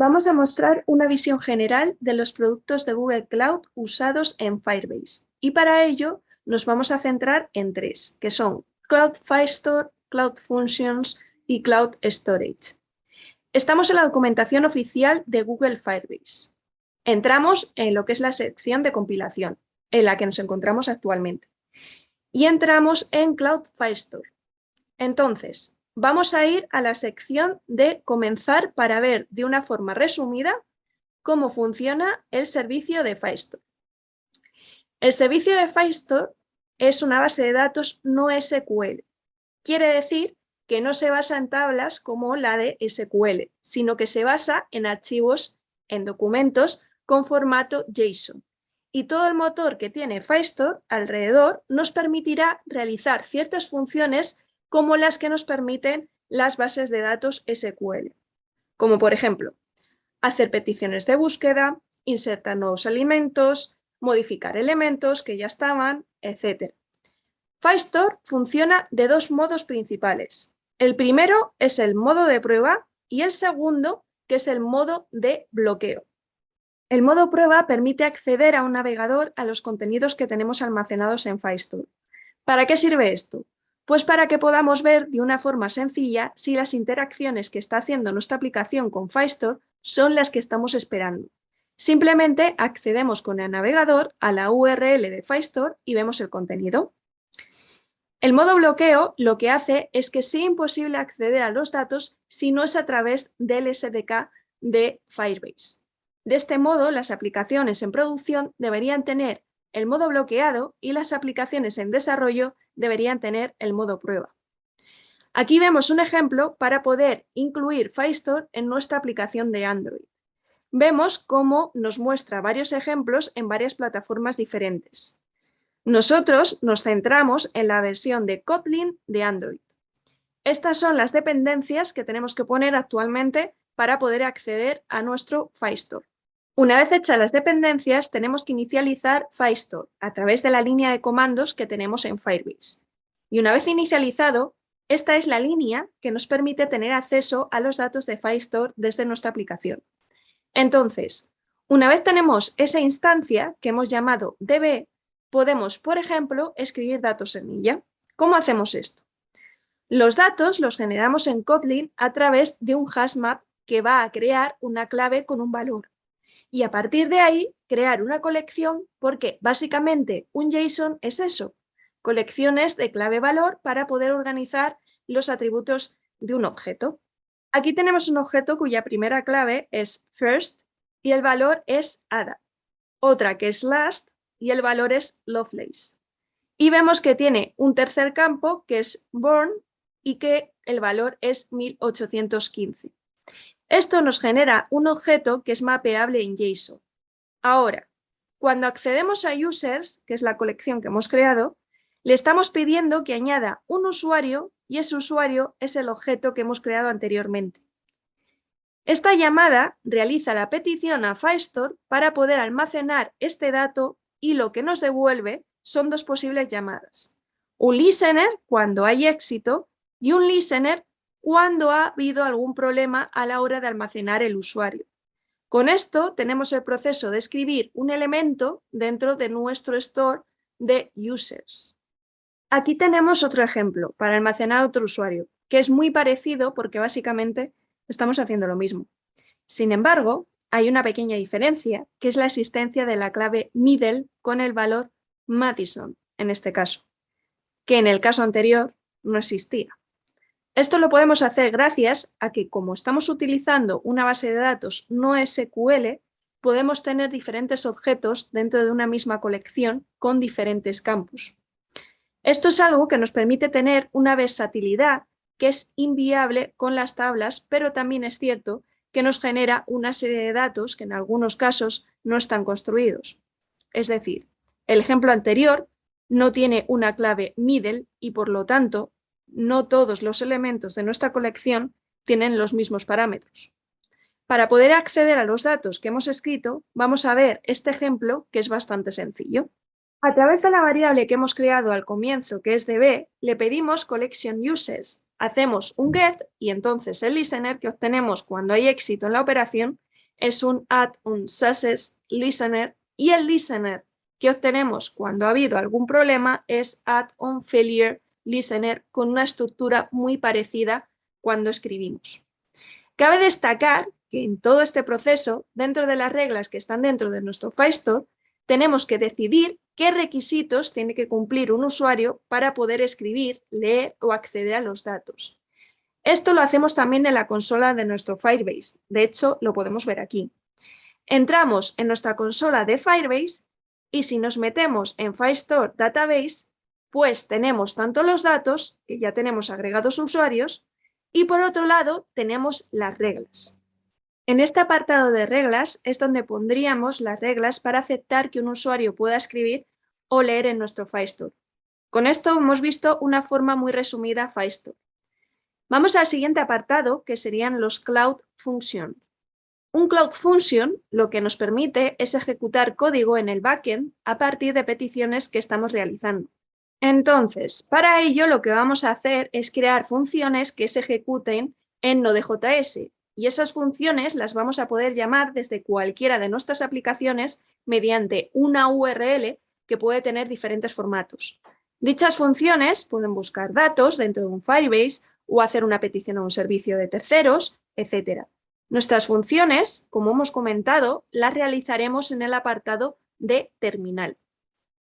Vamos a mostrar una visión general de los productos de Google Cloud usados en Firebase. Y para ello nos vamos a centrar en tres, que son Cloud Firestore, Cloud Functions y Cloud Storage. Estamos en la documentación oficial de Google Firebase. Entramos en lo que es la sección de compilación, en la que nos encontramos actualmente. Y entramos en Cloud Firestore. Entonces, vamos a ir a la sección de comenzar para ver de una forma resumida cómo funciona el servicio de Firestore. El servicio de Firestore es una base de datos no SQL. Quiere decir que no se basa en tablas como la de SQL, sino que se basa en archivos, en documentos con formato JSON. Y todo el motor que tiene Firestore alrededor nos permitirá realizar ciertas funciones como las que nos permiten las bases de datos SQL, como por ejemplo, hacer peticiones de búsqueda, insertar nuevos elementos, modificar elementos que ya estaban, etc. Firestore funciona de dos modos principales. El primero es el modo de prueba y el segundo, que es el modo de bloqueo. El modo prueba permite acceder a un navegador a los contenidos que tenemos almacenados en Firestore. ¿Para qué sirve esto? Pues para que podamos ver de una forma sencilla si las interacciones que está haciendo nuestra aplicación con Firestore son las que estamos esperando. Simplemente accedemos con el navegador a la URL de Firestore y vemos el contenido. El modo bloqueo lo que hace es que sea imposible acceder a los datos si no es a través del SDK de Firebase. De este modo, las aplicaciones en producción deberían tener el modo bloqueado y las aplicaciones en desarrollo deberían tener el modo prueba. Aquí vemos un ejemplo para poder incluir Firestore en nuestra aplicación de Android. Vemos cómo nos muestra varios ejemplos en varias plataformas diferentes. Nosotros nos centramos en la versión de Kotlin de Android. Estas son las dependencias que tenemos que poner actualmente para poder acceder a nuestro Firestore. Una vez hechas las dependencias, tenemos que inicializar Firestore a través de la línea de comandos que tenemos en Firebase. Y una vez inicializado, esta es la línea que nos permite tener acceso a los datos de Firestore desde nuestra aplicación. Entonces, una vez tenemos esa instancia que hemos llamado DB, podemos, por ejemplo, escribir datos en ella. ¿Cómo hacemos esto? Los datos los generamos en Kotlin a través de un hashmap que va a crear una clave con un valor. Y a partir de ahí, crear una colección, porque básicamente un JSON es eso, colecciones de clave-valor para poder organizar los atributos de un objeto. Aquí tenemos un objeto cuya primera clave es first y el valor es Ada, otra que es last y el valor es Lovelace. Y vemos que tiene un tercer campo que es born y que el valor es 1815. Esto nos genera un objeto que es mapeable en JSON. Ahora, cuando accedemos a users, que es la colección que hemos creado, le estamos pidiendo que añada un usuario y ese usuario es el objeto que hemos creado anteriormente. Esta llamada realiza la petición a Firestore para poder almacenar este dato y lo que nos devuelve son dos posibles llamadas. Un listener cuando hay éxito y un listener cuando ha habido algún problema a la hora de almacenar el usuario. Con esto tenemos el proceso de escribir un elemento dentro de nuestro store de users. Aquí tenemos otro ejemplo para almacenar otro usuario, que es muy parecido porque básicamente estamos haciendo lo mismo. Sin embargo, hay una pequeña diferencia, que es la existencia de la clave middle con el valor Madison, en este caso, que en el caso anterior no existía. Esto lo podemos hacer gracias a que, como estamos utilizando una base de datos no SQL, podemos tener diferentes objetos dentro de una misma colección con diferentes campos. Esto es algo que nos permite tener una versatilidad que es inviable con las tablas, pero también es cierto que nos genera una serie de datos que en algunos casos no están construidos. Es decir, el ejemplo anterior no tiene una clave middle y por lo tanto no todos los elementos de nuestra colección tienen los mismos parámetros. Para poder acceder a los datos que hemos escrito, vamos a ver este ejemplo que es bastante sencillo. A través de la variable que hemos creado al comienzo, que es db, le pedimos collection users. Hacemos un get y entonces el listener que obtenemos cuando hay éxito en la operación es un add-on success listener y el listener que obtenemos cuando ha habido algún problema es add-on failure listener con una estructura muy parecida cuando escribimos. Cabe destacar que en todo este proceso, dentro de las reglas que están dentro de nuestro Firestore, tenemos que decidir qué requisitos tiene que cumplir un usuario para poder escribir, leer o acceder a los datos. Esto lo hacemos también en la consola de nuestro Firebase. De hecho, lo podemos ver aquí. Entramos en nuestra consola de Firebase y si nos metemos en Firestore Database, pues tenemos tanto los datos, que ya tenemos agregados usuarios, y por otro lado tenemos las reglas. En este apartado de reglas es donde pondríamos las reglas para aceptar que un usuario pueda escribir o leer en nuestro Firestore. Con esto hemos visto una forma muy resumida Firestore. Vamos al siguiente apartado, que serían los Cloud Functions. Un Cloud Function lo que nos permite es ejecutar código en el backend a partir de peticiones que estamos realizando. Entonces, para ello lo que vamos a hacer es crear funciones que se ejecuten en Node.js y esas funciones las vamos a poder llamar desde cualquiera de nuestras aplicaciones mediante una URL que puede tener diferentes formatos. Dichas funciones pueden buscar datos dentro de un Firebase o hacer una petición a un servicio de terceros, etc. Nuestras funciones, como hemos comentado, las realizaremos en el apartado de terminal.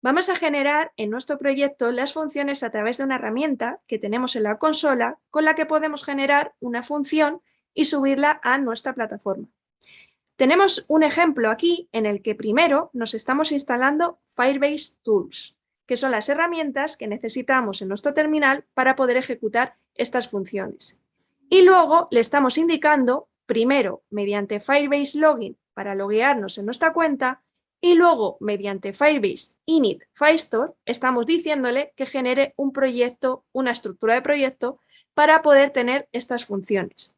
Vamos a generar en nuestro proyecto las funciones a través de una herramienta que tenemos en la consola con la que podemos generar una función y subirla a nuestra plataforma. Tenemos un ejemplo aquí en el que primero nos estamos instalando Firebase Tools, que son las herramientas que necesitamos en nuestro terminal para poder ejecutar estas funciones. Y luego le estamos indicando, primero mediante Firebase Login para loguearnos en nuestra cuenta, y luego, mediante Firebase init Firestore, estamos diciéndole que genere un proyecto, una estructura de proyecto, para poder tener estas funciones.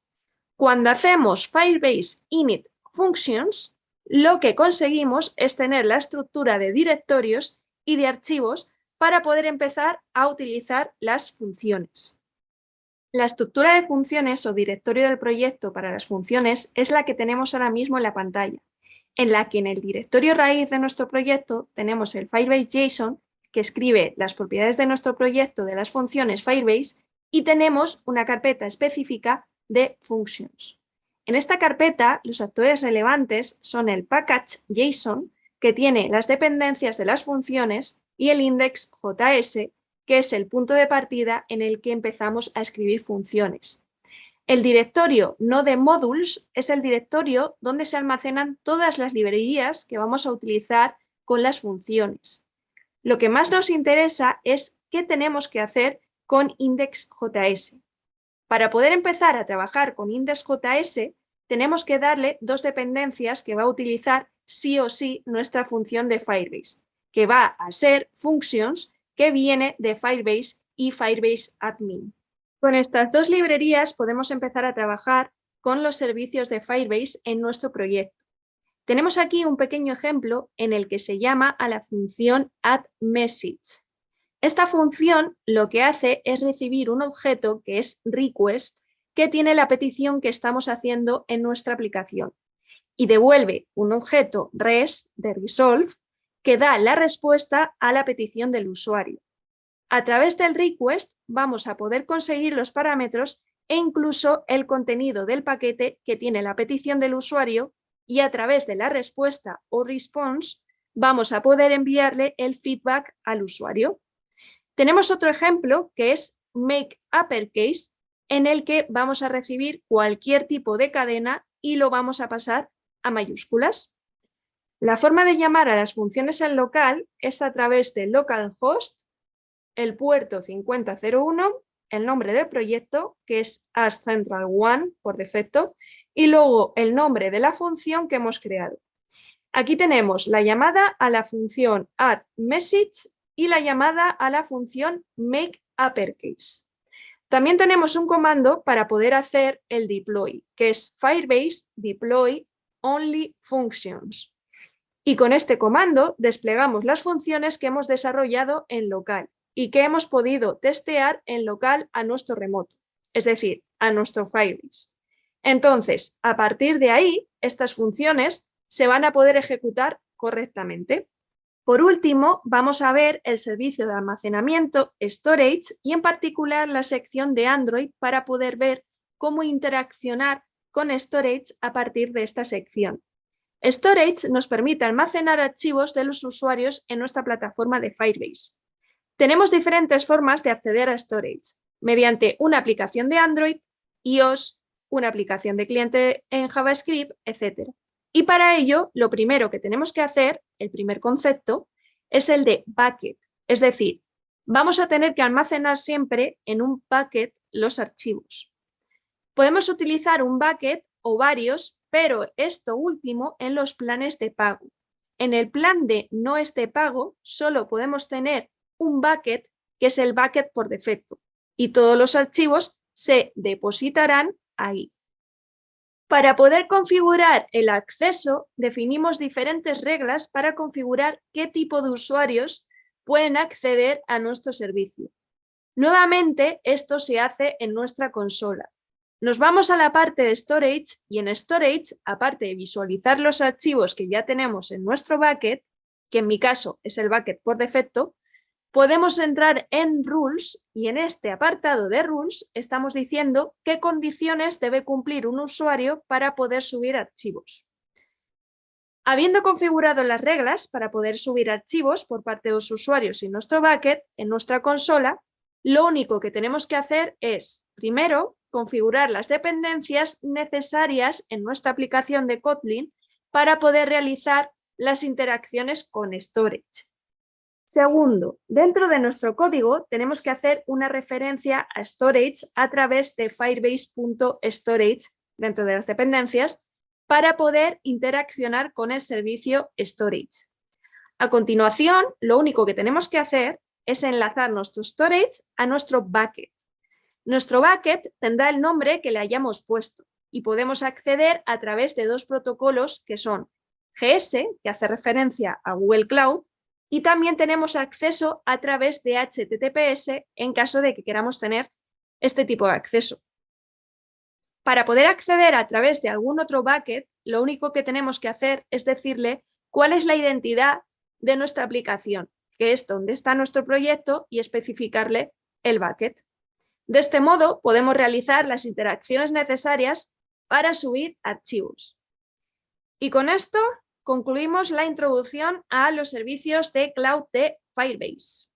Cuando hacemos Firebase init functions, lo que conseguimos es tener la estructura de directorios y de archivos para poder empezar a utilizar las funciones. La estructura de funciones o directorio del proyecto para las funciones es la que tenemos ahora mismo en la pantalla, en la que en el directorio raíz de nuestro proyecto tenemos el Firebase JSON, que escribe las propiedades de nuestro proyecto de las funciones Firebase, y tenemos una carpeta específica de functions. En esta carpeta, los actores relevantes son el package JSON, que tiene las dependencias de las funciones, y el index.js, que es el punto de partida en el que empezamos a escribir funciones. El directorio Node Modules es el directorio donde se almacenan todas las librerías que vamos a utilizar con las funciones. Lo que más nos interesa es qué tenemos que hacer con index.js. Para poder empezar a trabajar con index.js, tenemos que darle dos dependencias que va a utilizar sí o sí nuestra función de Firebase, que va a ser functions, que viene de Firebase y Firebase Admin. Con estas dos librerías podemos empezar a trabajar con los servicios de Firebase en nuestro proyecto. Tenemos aquí un pequeño ejemplo en el que se llama a la función addMessage. Esta función lo que hace es recibir un objeto que es request, que tiene la petición que estamos haciendo en nuestra aplicación, y devuelve un objeto res de resolve que da la respuesta a la petición del usuario. A través del request vamos a poder conseguir los parámetros e incluso el contenido del paquete que tiene la petición del usuario, y a través de la respuesta o response vamos a poder enviarle el feedback al usuario. Tenemos otro ejemplo que es makeUpperCase, en el que vamos a recibir cualquier tipo de cadena y lo vamos a pasar a mayúsculas. La forma de llamar a las funciones en local es a través de localhost, el puerto 5001, el nombre del proyecto, que es AshCentral1 por defecto, y luego el nombre de la función que hemos creado. Aquí tenemos la llamada a la función addMessage y la llamada a la función makeUpperCase. También tenemos un comando para poder hacer el deploy, que es Firebase deploy only functions. Y con este comando desplegamos las funciones que hemos desarrollado en local y que hemos podido testear en local a nuestro remoto, es decir, a nuestro Firebase. Entonces, a partir de ahí, estas funciones se van a poder ejecutar correctamente. Por último, vamos a ver el servicio de almacenamiento Storage y en particular la sección de Android para poder ver cómo interaccionar con Storage a partir de esta sección. Storage nos permite almacenar archivos de los usuarios en nuestra plataforma de Firebase. Tenemos diferentes formas de acceder a Storage, mediante una aplicación de Android, iOS, una aplicación de cliente en JavaScript, etc. Y para ello, lo primero que tenemos que hacer, el primer concepto, es el de bucket. Es decir, vamos a tener que almacenar siempre en un bucket los archivos. Podemos utilizar un bucket o varios, pero esto último en los planes de pago. En el plan de no es de pago, solo podemos tener un bucket, que es el bucket por defecto, y todos los archivos se depositarán ahí. Para poder configurar el acceso, definimos diferentes reglas para configurar qué tipo de usuarios pueden acceder a nuestro servicio. Nuevamente, esto se hace en nuestra consola. Nos vamos a la parte de Storage y en Storage, aparte de visualizar los archivos que ya tenemos en nuestro bucket, que en mi caso es el bucket por defecto, podemos entrar en Rules y en este apartado de Rules estamos diciendo qué condiciones debe cumplir un usuario para poder subir archivos. Habiendo configurado las reglas para poder subir archivos por parte de los usuarios en nuestro bucket, en nuestra consola, lo único que tenemos que hacer es, primero, configurar las dependencias necesarias en nuestra aplicación de Kotlin para poder realizar las interacciones con Storage. Segundo, dentro de nuestro código tenemos que hacer una referencia a Storage a través de firebase.storage dentro de las dependencias para poder interaccionar con el servicio Storage. A continuación, lo único que tenemos que hacer es enlazar nuestro Storage a nuestro bucket. Nuestro bucket tendrá el nombre que le hayamos puesto y podemos acceder a través de dos protocolos que son GS, que hace referencia a Google Cloud, y también tenemos acceso a través de HTTPS en caso de que queramos tener este tipo de acceso. Para poder acceder a través de algún otro bucket, lo único que tenemos que hacer es decirle cuál es la identidad de nuestra aplicación, que es donde está nuestro proyecto, y especificarle el bucket. De este modo podemos realizar las interacciones necesarias para subir archivos. Y con esto concluimos la introducción a los servicios de cloud de Firebase.